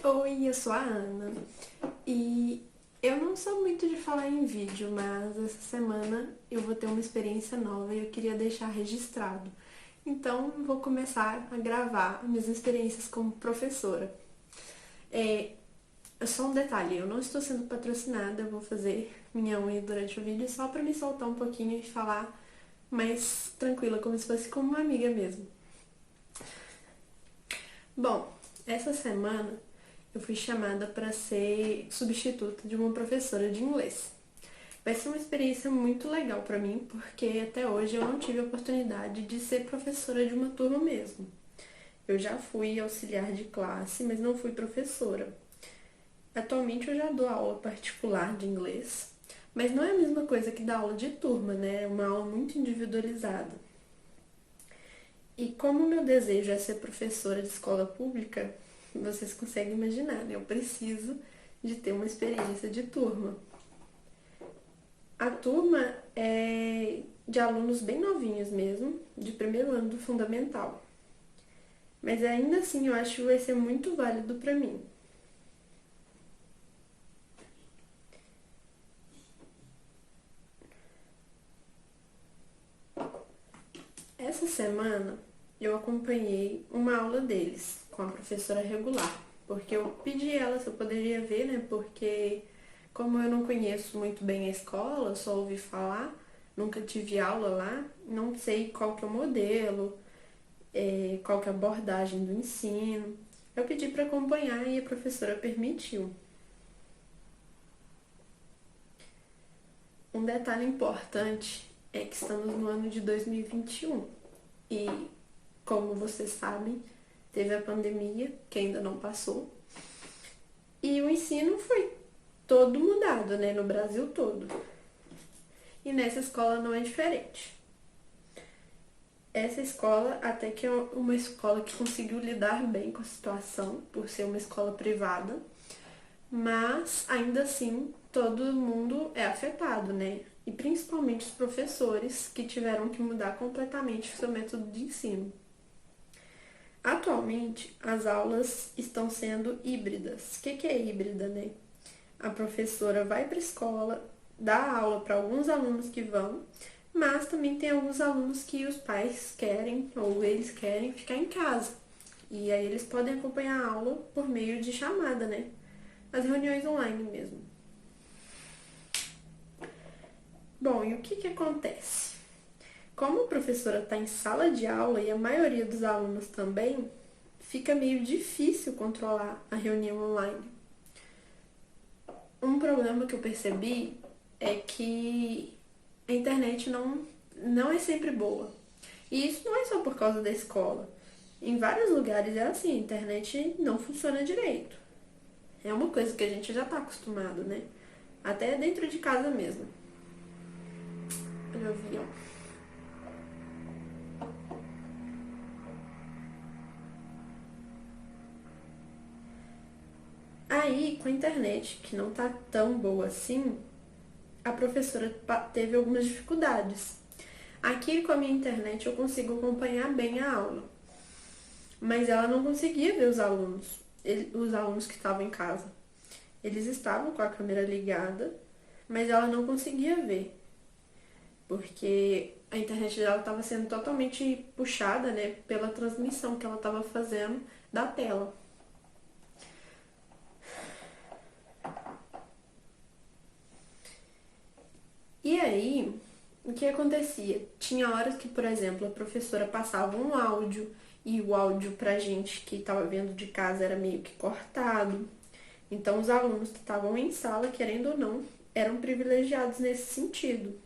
Oi, eu sou a Ana e eu não sou muito de falar em vídeo, mas essa semana eu vou ter uma experiência nova e eu queria deixar registrado. Então, vou começar a gravar minhas experiências como professora. É, só um detalhe, eu não estou sendo patrocinada, eu vou fazer minha unha durante o vídeo só para me soltar um pouquinho e falar mais tranquila, como se fosse como uma amiga mesmo. Bom, essa semana eu fui chamada para ser substituta de uma professora de inglês. Vai ser uma experiência muito legal para mim, porque até hoje eu não tive a oportunidade de ser professora de uma turma mesmo. Eu já fui auxiliar de classe, mas não fui professora. Atualmente eu já dou aula particular de inglês, mas não é a mesma coisa que dar aula de turma, né? É uma aula muito individualizada. E como o meu desejo é ser professora de escola pública, vocês conseguem imaginar, né? Eu preciso de ter uma experiência de turma. A turma é de alunos bem novinhos mesmo, de primeiro ano do fundamental. Mas ainda assim eu acho que vai ser muito válido para mim. Essa semana eu acompanhei uma aula deles com a professora regular, porque eu pedi ela se eu poderia ver, né? Porque como eu não conheço muito bem a escola, só ouvi falar, nunca tive aula lá, não sei qual que é o modelo, qual que é a abordagem do ensino. Eu pedi para acompanhar e a professora permitiu. Um detalhe importante é que estamos no ano de 2021 e, como vocês sabem, teve a pandemia, que ainda não passou, e o ensino foi todo mudado, né, no Brasil todo. E nessa escola não é diferente. Essa escola até que é uma escola que conseguiu lidar bem com a situação, por ser uma escola privada, mas ainda assim todo mundo é afetado, né? E principalmente os professores que tiveram que mudar completamente o seu método de ensino. Atualmente, as aulas estão sendo híbridas. O que é híbrida, né? A professora vai para a escola, dá aula para alguns alunos que vão, mas também tem alguns alunos que os pais querem ou eles querem ficar em casa. E aí eles podem acompanhar a aula por meio de chamada, né? As reuniões online mesmo. Bom, e o que acontece? Como a professora está em sala de aula e a maioria dos alunos também, fica meio difícil controlar a reunião online. Um problema que eu percebi é que a internet não é sempre boa. E isso não é só por causa da escola. Em vários lugares é assim, a internet não funciona direito. É uma coisa que a gente já está acostumado, né? Até dentro de casa mesmo. Olha o avião. Aí, com a internet, que não tá tão boa assim, a professora teve algumas dificuldades. Aqui com a minha internet eu consigo acompanhar bem a aula, mas ela não conseguia ver os alunos que estavam em casa. Eles estavam com a câmera ligada, mas ela não conseguia ver, porque a internet dela estava sendo totalmente puxada, né, pela transmissão que ela estava fazendo da tela. E aí, o que acontecia? Tinha horas que, por exemplo, a professora passava um áudio e o áudio pra gente que estava vendo de casa era meio que cortado. Então, os alunos que estavam em sala, querendo ou não, eram privilegiados nesse sentido.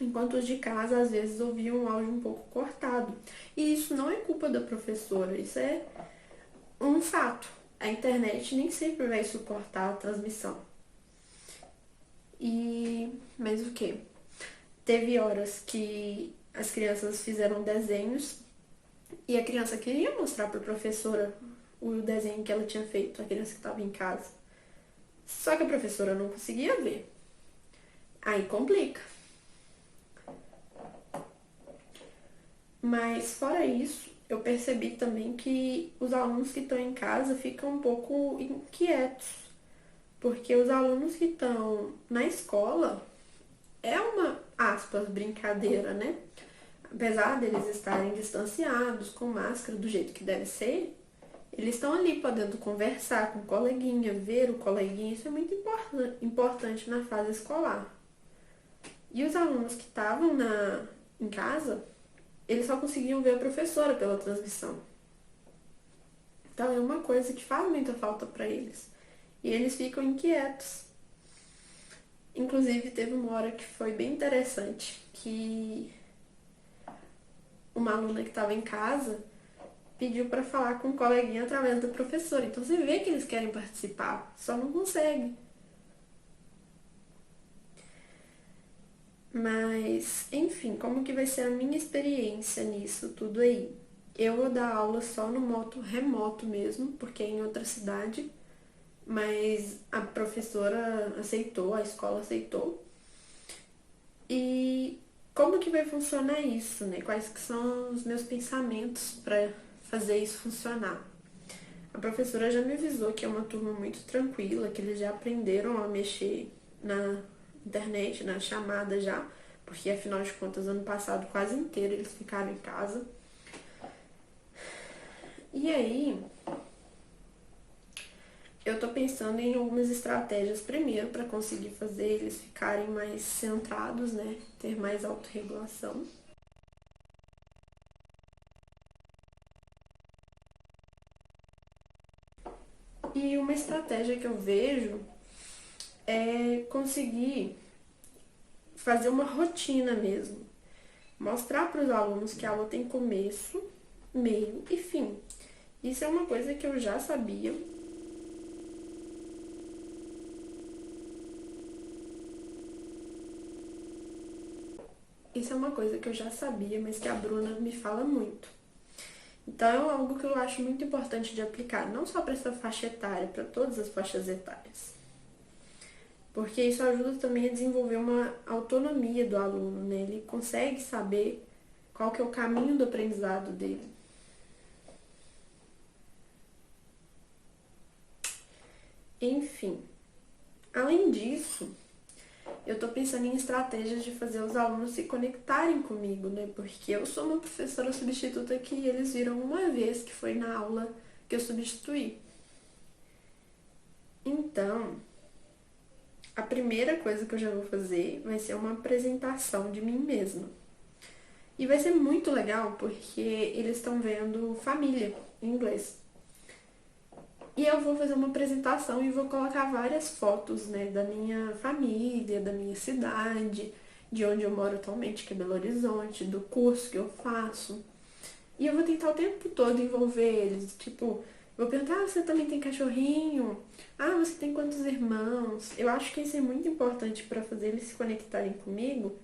Enquanto os de casa, às vezes, ouviam um áudio um pouco cortado. E isso não é culpa da professora, isso é um fato. A internet nem sempre vai suportar a transmissão. Mas o que? Teve horas que as crianças fizeram desenhos e a criança queria mostrar para a professora o desenho que ela tinha feito, a criança que estava em casa. Só que a professora não conseguia ver. Aí complica. Mas fora isso, eu percebi também que os alunos que estão em casa ficam um pouco inquietos, porque os alunos que estão na escola é uma, aspas, brincadeira, né? Apesar deles estarem distanciados, com máscara, do jeito que deve ser, eles estão ali podendo conversar com o coleguinha, ver o coleguinha, isso é muito importante na fase escolar. E os alunos que estavam em casa, eles só conseguiam ver a professora pela transmissão. Então é uma coisa que faz muita falta para eles. E eles ficam inquietos. Inclusive teve uma hora que foi bem interessante, que uma aluna que estava em casa pediu para falar com um coleguinha através da professora. Então você vê que eles querem participar, só não conseguem. Mas, enfim, como que vai ser a minha experiência nisso tudo aí? Eu vou dar aula só no modo remoto mesmo, porque é em outra cidade, mas a professora aceitou, a escola aceitou. E como que vai funcionar isso, né? Quais que são os meus pensamentos para fazer isso funcionar? A professora já me avisou que é uma turma muito tranquila, que eles já aprenderam a mexer na internet, na chamada já, porque afinal de contas, ano passado quase inteiro eles ficaram em casa. E aí, eu tô pensando em algumas estratégias primeiro para conseguir fazer eles ficarem mais centrados, né? Ter mais autorregulação. E uma estratégia que eu vejo é conseguir fazer uma rotina mesmo. Mostrar para os alunos que a aula tem começo, meio e fim. Isso é uma coisa que eu já sabia. Isso é uma coisa que eu já sabia, mas que a Bruna me fala muito. Então é algo que eu acho muito importante de aplicar, não só para essa faixa etária, para todas as faixas etárias. Porque isso ajuda também a desenvolver uma autonomia do aluno, né? Ele consegue saber qual que é o caminho do aprendizado dele. Enfim, além disso, eu tô pensando em estratégias de fazer os alunos se conectarem comigo, né? Porque eu sou uma professora substituta que eles viram uma vez, que foi na aula que eu substituí. Então, a primeira coisa que eu já vou fazer vai ser uma apresentação de mim mesma. E vai ser muito legal porque eles estão vendo família em inglês. E eu vou fazer uma apresentação e vou colocar várias fotos, né, da minha família, da minha cidade, de onde eu moro atualmente, que é Belo Horizonte, do curso que eu faço. E eu vou tentar o tempo todo envolver eles, tipo, vou perguntar, ah, você também tem cachorrinho? Ah, você tem quantos irmãos? Eu acho que isso é muito importante para fazer eles se conectarem comigo.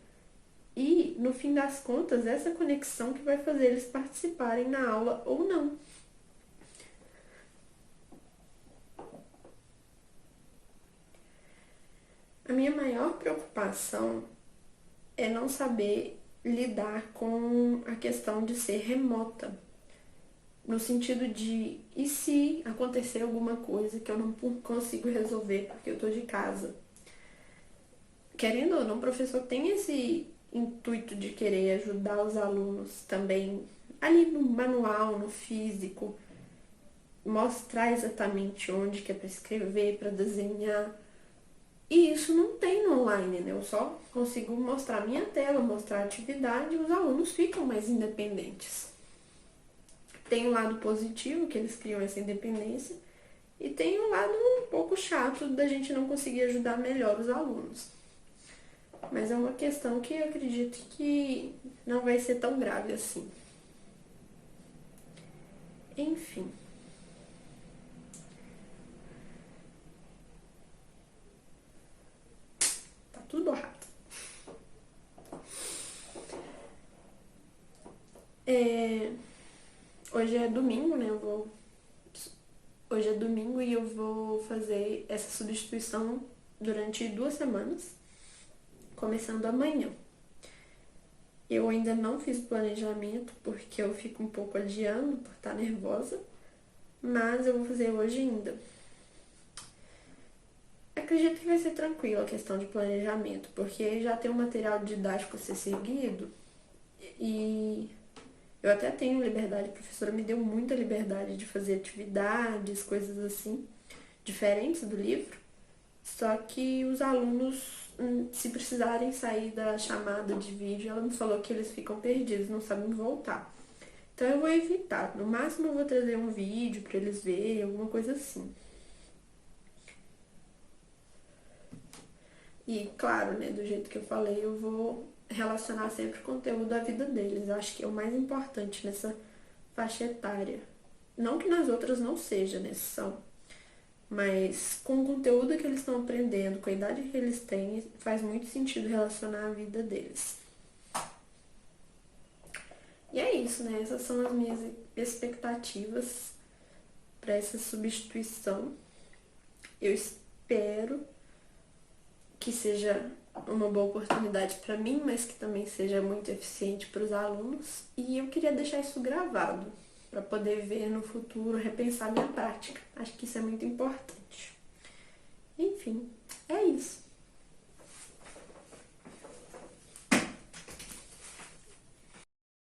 E, no fim das contas, essa conexão que vai fazer eles participarem na aula ou não. A minha maior preocupação é não saber lidar com a questão de ser remota. No sentido de, e se acontecer alguma coisa que eu não consigo resolver porque eu tô de casa? Querendo ou não, o professor tem esse intuito de querer ajudar os alunos também ali no manual, no físico, mostrar exatamente onde que é para escrever, para desenhar. E isso não tem no online, né? Eu só consigo mostrar minha tela, mostrar a atividade e os alunos ficam mais independentes. Tem um lado positivo, que eles criam essa independência, e tem um lado um pouco chato da gente não conseguir ajudar melhor os alunos. Mas é uma questão que eu acredito que não vai ser tão grave assim. Enfim. Tá tudo borrado. Hoje é domingo, né? Hoje é domingo e eu vou fazer essa substituição durante 2 semanas, começando amanhã. Eu ainda não fiz o planejamento porque eu fico um pouco adiando por estar nervosa, mas eu vou fazer hoje ainda. Acredito que vai ser tranquilo a questão de planejamento, porque já tem um material didático a ser seguido e eu até tenho liberdade, a professora me deu muita liberdade de fazer atividades, coisas assim, diferentes do livro. Só que os alunos, se precisarem sair da chamada de vídeo, ela me falou que eles ficam perdidos, não sabem voltar. Então eu vou evitar. No máximo eu vou trazer um vídeo para eles verem, alguma coisa assim. E claro, né, do jeito que eu falei, eu vou relacionar sempre o conteúdo da vida deles. Eu acho que é o mais importante nessa faixa etária. Não que nas outras não seja, né? São. Mas com o conteúdo que eles estão aprendendo, com a idade que eles têm, faz muito sentido relacionar a vida deles. E é isso, né? Essas são as minhas expectativas para essa substituição. Eu espero que seja uma boa oportunidade para mim, mas que também seja muito eficiente para os alunos. E eu queria deixar isso gravado para poder ver no futuro, repensar minha prática. Acho que isso é muito importante. Enfim, é isso.